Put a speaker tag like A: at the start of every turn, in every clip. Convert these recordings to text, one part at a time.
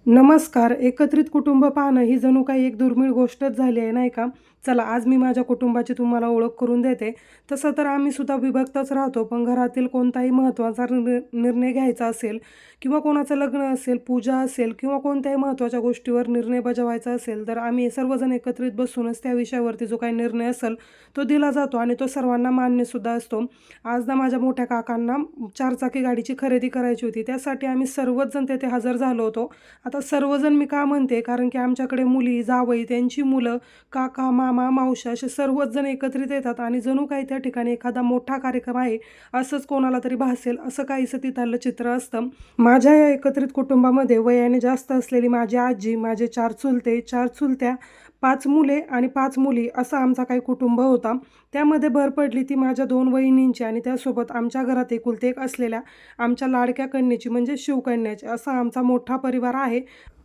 A: नमस्कार. एकत्रित कुटुंब पाहणं ही जणू काही एक दुर्मिळ गोष्टच झाली आहे, नाही का? चला, आज मी माझ्या कुटुंबाची तुम्हाला ओळख करून देते. तसं तर आम्ही सुद्धा विभक्तच राहतो, पण घरातील कोणताही महत्त्वाचा निर्णय घ्यायचा असेल किंवा कोणाचं लग्न असेल, पूजा असेल किंवा कोणत्याही महत्त्वाच्या गोष्टीवर निर्णय बजावायचा असेल, तर आम्ही सर्वजण एकत्रित बसूनच त्या विषयावरती जो काही निर्णय असेल, तो दिला जातो आणि तो सर्वांना मान्यसुद्धा असतो. आज ना माझ्या मोठ्या काकांना 4 चाकी गाडीची खरेदी करायची होती. त्यासाठी आम्ही सर्वच जण तेथे हजर झालो होतो. आता सर्वजण मी का म्हणते, कारण की आमच्याकडे मुली, जावई, त्यांची मुलं, काका, मामा, मावशी असे सर्वच जण एकत्रित येतात आणि जणू काही त्या ठिकाणी एखादा मोठा कार्यक्रम आहे, असंच कोणाला तरी भासेल, असं काहीसं तिथलं चित्र असतं. माझ्या या एकत्रित कुटुंबामध्ये वयाने जास्त असलेली माझी आजी, माझे 4 चुलते, 4 चुलत्या, 5 मुले आणि 5 मुली असा आमचा काही कुटुंब होता. त्यामध्ये भर पडली ती माझ्या 2 वहिनींची आणि त्यासोबत आमच्या घरात एकुलती एक असलेल्या आमच्या लाडक्या कन्येची म्हणजे शिवकन्याची असा आमचा मोठा परिवार आहे.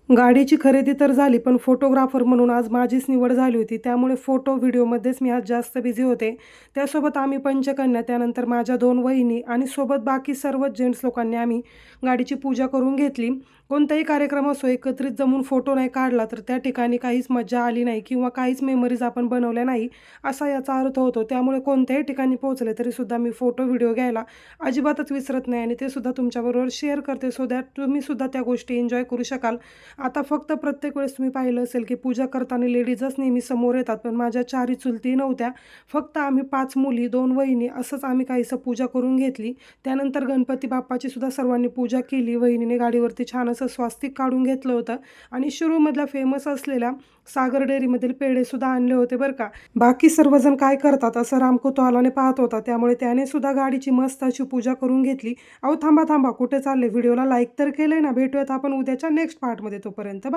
A: गाडीची खरेदी तर झाली, पण फोटोग्राफर म्हणून आज माझीच निवड झाली होती. त्यामुळे फोटो, व्हिडिओमध्येच मी आज जास्त बिझी होते. त्यासोबत आम्ही पंचकन्या, त्यानंतर माझ्या 2 वहिनी आणि सोबत बाकी सर्वच जेंट्स लोकांनी आम्ही गाडीची पूजा करून घेतली. कोणताही कार्यक्रम असो, एकत्रित जमून फोटो नाही काढला, तर त्या ठिकाणी काहीच मज्जा आली नाही किंवा काहीच मेमरीज आपण बनवल्या नाही, असा याचा अर्थ होतो. त्यामुळे कोणत्याही ठिकाणी पोहोचले तरीसुद्धा मी फोटो, व्हिडिओ घ्यायला अजिबातच विसरत नाही आणि ते सुद्धा तुमच्याबरोबर शेअर करते, सो दॅट तुम्हीसुद्धा त्या गोष्टी एन्जॉय करू शकाल. आता फक्त प्रत्येक वेळेस तुम्ही पाहिलं असेल, की पूजा करताना लेडीजच नेहमी समोर येतात, पण माझ्या 4ही चुलती नव्हत्या. फक्त आम्ही 5 मुली, 2 वहिनी असंच आम्ही काहीसं पूजा करून घेतली. त्यानंतर गणपती बाप्पाची सुद्धा सर्वांनी पूजा केली. वहिनीने गाडीवरती छान असं स्वास्तिक काढून घेतलं होतं आणि शिरूरमधल्या फेमस असलेल्या सागर डेअरीमधील पेढेसुद्धा आणले होते बरं का. बाकी सर्वजण काय करतात असं राम कुतूहलाने पाहत होता, त्यामुळे त्याने सुद्धा गाडीची मस्त अशी पूजा करून घेतली. अहो थांबा, थांबा, कुठे चालले? व्हिडिओला लाईक तर केलंय ना? भेटूयात आपण उद्याच्या नेक्स्ट पार्टमध्ये. तोपर्यंत बाय.